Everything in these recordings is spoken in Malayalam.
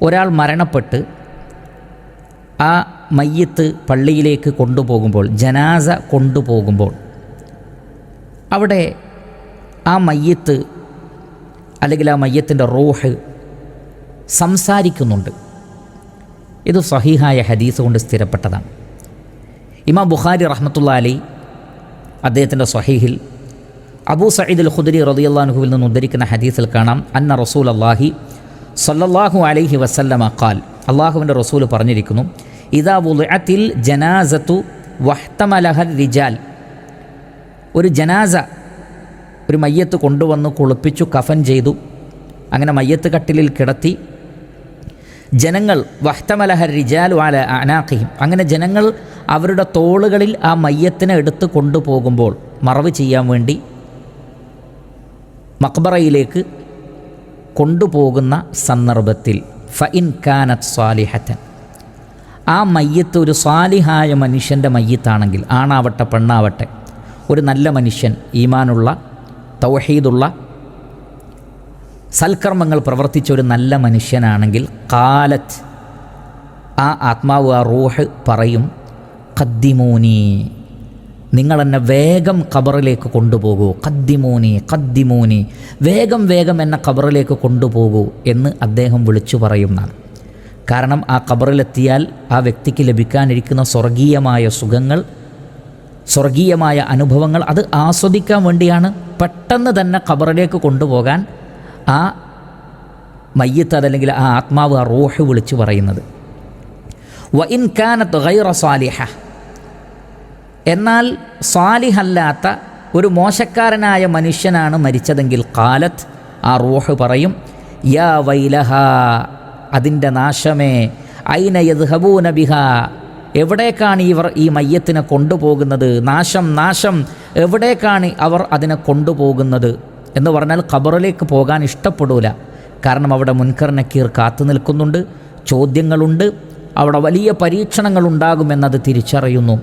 ഒരാൾ മരണപ്പെട്ട് ആ മയ്യത്ത് പള്ളിയിലേക്ക് കൊണ്ടുപോകുമ്പോൾ, ജനാസ കൊണ്ടുപോകുമ്പോൾ അവിടെ ആ മയ്യത്ത് അല്ലെങ്കിൽ ആ മയ്യത്തിൻ്റെ റൂഹ് സംസാരിക്കുന്നുണ്ട്. ഇത് സഹീഹായ ഹദീസ് കൊണ്ട് സ്ഥിരപ്പെട്ടതാണ്. ഇമാം ബുഖാരി റഹ്മത്തുള്ളാഹി അലൈഹി അദ്ദേഹത്തിൻ്റെ സ്വഹീഹിൽ അബൂ സഈദ് അൽ ഖുദരി റളിയല്ലാഹു അൻഹുവിൽ നിന്ന് ഉദ്ധരിക്കുന്ന ഹദീസിൽ കാണാം, അന്ന റസൂലുള്ളാഹി സ്വല്ലല്ലാഹു അലൈഹി വസല്ലമ ഖാൽ, അള്ളാഹുവിൻ്റെ റസൂൽ പറഞ്ഞിരിക്കുന്നു, ഇദാ വുളിഅത്തിൽ ജനാസത്തു വഹ്തമലഹർ റിജാൽ, ഒരു ജനാസ, ഒരു മയ്യത്ത് കൊണ്ടുവന്ന് കുളിപ്പിച്ചു കഫൻ ചെയ്തു, അങ്ങനെ മയ്യത്ത് കട്ടിലിൽ കിടത്തി, ജനങ്ങൾ വഹ്തമലഹർ റിജാൽ അലാ അനാഖിഹിം, അങ്ങനെ ജനങ്ങൾ അവരുടെ തോളുകളിൽ ആ മയ്യത്തിനെ എടുത്ത് കൊണ്ടുപോകുമ്പോൾ, മറവ് ചെയ്യാൻ വേണ്ടി മഖ്ബറയിലേക്ക് കൊണ്ടുപോകുന്ന സന്ദർഭത്തിൽ ഫഇൻ കാനത്ത് സ്വാലിഹത്തൻ, ആ മയ്യത്ത് ഒരു സ്വാലിഹായ മനുഷ്യൻ്റെ മയ്യത്താണെങ്കിൽ, ആണാവട്ടെ പെണ്ണാവട്ടെ, ഒരു നല്ല മനുഷ്യൻ, ഈമാനുള്ള തൗഹീദുള്ള സൽക്കർമ്മങ്ങൾ പ്രവർത്തിച്ച ഒരു നല്ല മനുഷ്യനാണെങ്കിൽ, ഖാലത്ത്, ആ ആത്മാവ്, ആ റൂഹ് പറയും, ഖദ്ദിമൂനി, നിങ്ങളെന്നെ വേഗം ഖബറിലേക്ക് കൊണ്ടുപോകൂ, ഖദ്ദിമൂനി ഖദ്ദിമൂനി, വേഗം വേഗം എന്നെ ഖബറിലേക്ക് കൊണ്ടുപോകൂ എന്ന് അദ്ദേഹം വിളിച്ചു പറയുന്നതാണ്. കാരണം ആ ഖബറിലെത്തിയാൽ ആ വ്യക്തിക്ക് ലഭിക്കാനിരിക്കുന്ന സ്വർഗീയമായ സുഖങ്ങൾ, സ്വർഗീയമായ അനുഭവങ്ങൾ, അത് ആസ്വദിക്കാൻ വേണ്ടിയാണ് പെട്ടെന്ന് തന്നെ ഖബറിലേക്ക് കൊണ്ടുപോകാൻ ആ മയ്യത്ത് അതല്ലെങ്കിൽ ആ ആത്മാവ്, ആ റൂഹ് വിളിച്ചു പറയുന്നത്. വ ഇൻ കാനത്ത് ഗൈറ സാലിഹ, എന്നാൽ സാലിഹല്ലാത്ത ഒരു മോശക്കാരനായ മനുഷ്യനാണ് മരിച്ചതെങ്കിൽ, ഖാലത്ത്, ആ റൂഹ് പറയും, യാ വൈലഹ, അതിൻ്റെ നാശമേ, ഐന യദ്ഹബൂന ബിഹാ, എവിടേക്കാണ് ഇവർ ഈ മയ്യത്തിനെ കൊണ്ടുപോകുന്നത്, നാശം നാശം, എവിടേക്കാണ് അവർ അതിനെ കൊണ്ടുപോകുന്നത് എന്ന് പറഞ്ഞാൽ ഖബറിലേക്ക് പോകാൻ ഇഷ്ടപ്പെടൂല. കാരണം അവിടെ മുൻകർ നക്കീർ കാത്തു നിൽക്കുന്നുണ്ട്, ചോദ്യങ്ങളുണ്ട്, അവിടെ വലിയ പരീക്ഷണങ്ങളുണ്ടാകുമെന്നത് തിരിച്ചറിയുന്നു.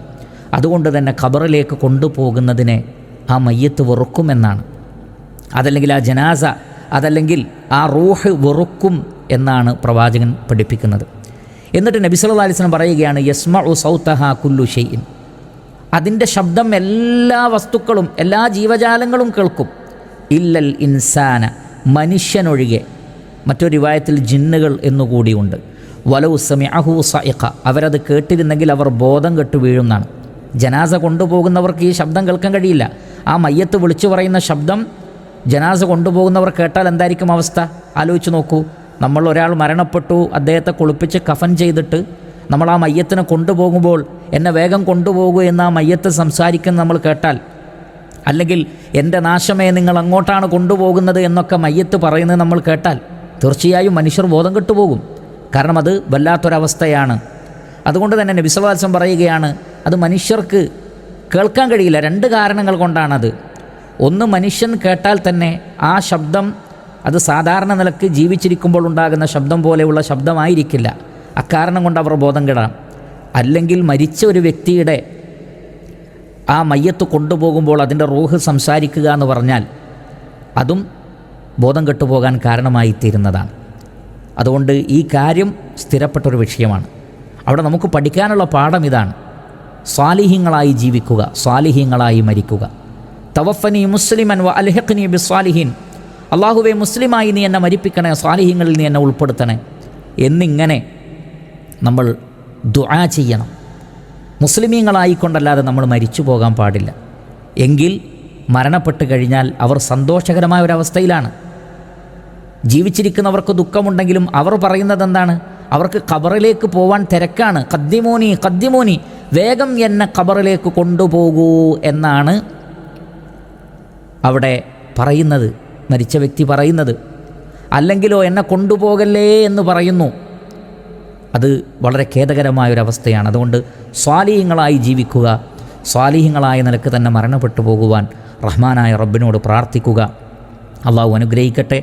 അതുകൊണ്ട് തന്നെ ഖബറിലേക്ക് കൊണ്ടുപോകുന്നതിനെ ആ മയ്യത്ത് വെറുക്കുമെന്നാണ്, അതല്ലെങ്കിൽ ആ ജനാസ, അതല്ലെങ്കിൽ ആ റൂഹ് വെറുക്കും എന്നാണ് പ്രവാചകൻ പഠിപ്പിക്കുന്നത്. എന്നിട്ട് നബി സല്ലല്ലാഹു അലൈഹി വസല്ലം പറയുകയാണ്, യസ്മഉ സൗതഹാ കുല്ലു ഷൈഇൻ, അതിൻ്റെ ശബ്ദം എല്ലാ വസ്തുക്കളും, എല്ലാ ജീവജാലങ്ങളും കേൾക്കും, ഇല്ലൽ ഇൻസാന, മനുഷ്യനൊഴികെ. മറ്റൊരു റിവായത്തിൽ ജിന്നുകൾ എന്നുകൂടിയുണ്ട്. വലൗ സമിഅഹു സഇഖ, അവരത് കേട്ടിരുന്നെങ്കിൽ അവർ ബോധം കെട്ട് വീഴുന്നതാണ്. ജനാസ കൊണ്ടുപോകുന്നവർക്ക് ഈ ശബ്ദം കേൾക്കാൻ കഴിയില്ല. ആ മയ്യത്ത് വിളിച്ചു പറയുന്ന ശബ്ദം ജനാസ കൊണ്ടുപോകുന്നവർ കേട്ടാൽ എന്തായിരിക്കും അവസ്ഥ? ആലോചിച്ച് നോക്കൂ. നമ്മൾ ഒരാൾ മരണപ്പെട്ടു, അദ്ദേഹത്തെ കുളിപ്പിച്ച് കഫൻ ചെയ്തിട്ട് നമ്മൾ ആ മയ്യത്തിനെ കൊണ്ടുപോകുമ്പോൾ, എന്നെ വേഗം കൊണ്ടുപോകൂ എന്ന് ആ മയ്യത്ത് സംസാരിക്കുന്ന നമ്മൾ കേട്ടാൽ, അല്ലെങ്കിൽ എൻ്റെ നാശമേ നിങ്ങൾ അങ്ങോട്ടാണ് കൊണ്ടുപോകുന്നത് എന്നൊക്കെ മയ്യത്ത് പറയുന്നത് നമ്മൾ കേട്ടാൽ, തീർച്ചയായും മനുഷ്യർ ബോധം കെട്ടുപോകും. കാരണം അത് വല്ലാത്തൊരവസ്ഥയാണ്. അതുകൊണ്ട് തന്നെ നബി സല്ലല്ലാഹു അലൈഹി വസല്ലം പറയുകയാണ്, അത് മനുഷ്യർക്ക് കേൾക്കാൻ കഴിയില്ല. രണ്ട് കാരണങ്ങൾ കൊണ്ടാണത്. ഒന്ന്, മനുഷ്യൻ കേട്ടാൽ തന്നെ ആ ശബ്ദം അത് സാധാരണ നിലക്ക് ജീവിച്ചിരിക്കുമ്പോൾ ഉണ്ടാകുന്ന ശബ്ദം പോലെയുള്ള ശബ്ദമായിരിക്കില്ല. അക്കാരണം കൊണ്ട് അവർ ബോധം കെടാം. അല്ലെങ്കിൽ മരിച്ച ഒരു വ്യക്തിയുടെ ആ മയ്യത്ത് കൊണ്ടുപോകുമ്പോൾ അതിൻ്റെ റൂഹ് സംസാരിക്കുക എന്ന് പറഞ്ഞാൽ അതും ബോധം കെട്ടുപോകാൻ കാരണമായിത്തീരുന്നതാണ്. അതുകൊണ്ട് ഈ കാര്യം സ്ഥിരപ്പെട്ടൊരു വിഷയമാണ്. അവിടെ നമുക്ക് പഠിക്കാനുള്ള പാഠം ഇതാണ്: സ്വാലിഹീങ്ങളായി ജീവിക്കുക, സ്വാലിഹീങ്ങളായി മരിക്കുക. തവഫനി മുസ്ലിമൻ വ അൽഹിഖ്നി ബിസ്വാലിഹീൻ, അള്ളാഹുവെ മുസ്ലിമായി നീ എന്നെ മരിപ്പിക്കണേ, സ്വാലിഹീങ്ങളിൽ നീ എന്നെ ഉൾപ്പെടുത്തണേ എന്നിങ്ങനെ നമ്മൾ ദുആ ചെയ്യണം. മുസ്ലിമീങ്ങളായിക്കൊണ്ടല്ലാതെ നമ്മൾ മരിച്ചു പോകാൻ പാടില്ല. എങ്കിൽ മരണപ്പെട്ട് കഴിഞ്ഞാൽ അവർ സന്തോഷകരമായ ഒരവസ്ഥയിലാണ്. ജീവിച്ചിരിക്കുന്നവർക്ക് ദുഃഖമുണ്ടെങ്കിലും അവർ പറയുന്നത് എന്താണ്? അവർക്ക് ഖബറിലേക്ക് പോവാൻ തിരക്കാണ്. ഖദ്ദിമൂനി ഖദ്ദിമൂനി, വേഗം എന്നെ ഖബറിലേക്ക് കൊണ്ടുപോകൂ എന്നാണ് അവിടെ പറയുന്നത്, മരിച്ച വ്യക്തി പറയുന്നത്. അല്ലെങ്കിലോ എന്നെ കൊണ്ടുപോകല്ലേ എന്ന് പറയുന്നു. അത് വളരെ ഖേദകരമായൊരവസ്ഥയാണ്. അതുകൊണ്ട് സ്വാലിഹീങ്ങളായി ജീവിക്കുക, സ്വാലിഹീങ്ങളായ നിലക്ക് തന്നെ മരണപ്പെട്ടു പോകുവാൻ റഹ്മാനായ റബ്ബിനോട് പ്രാർത്ഥിക്കുക. അള്ളാഹു അനുഗ്രഹിക്കട്ടെ.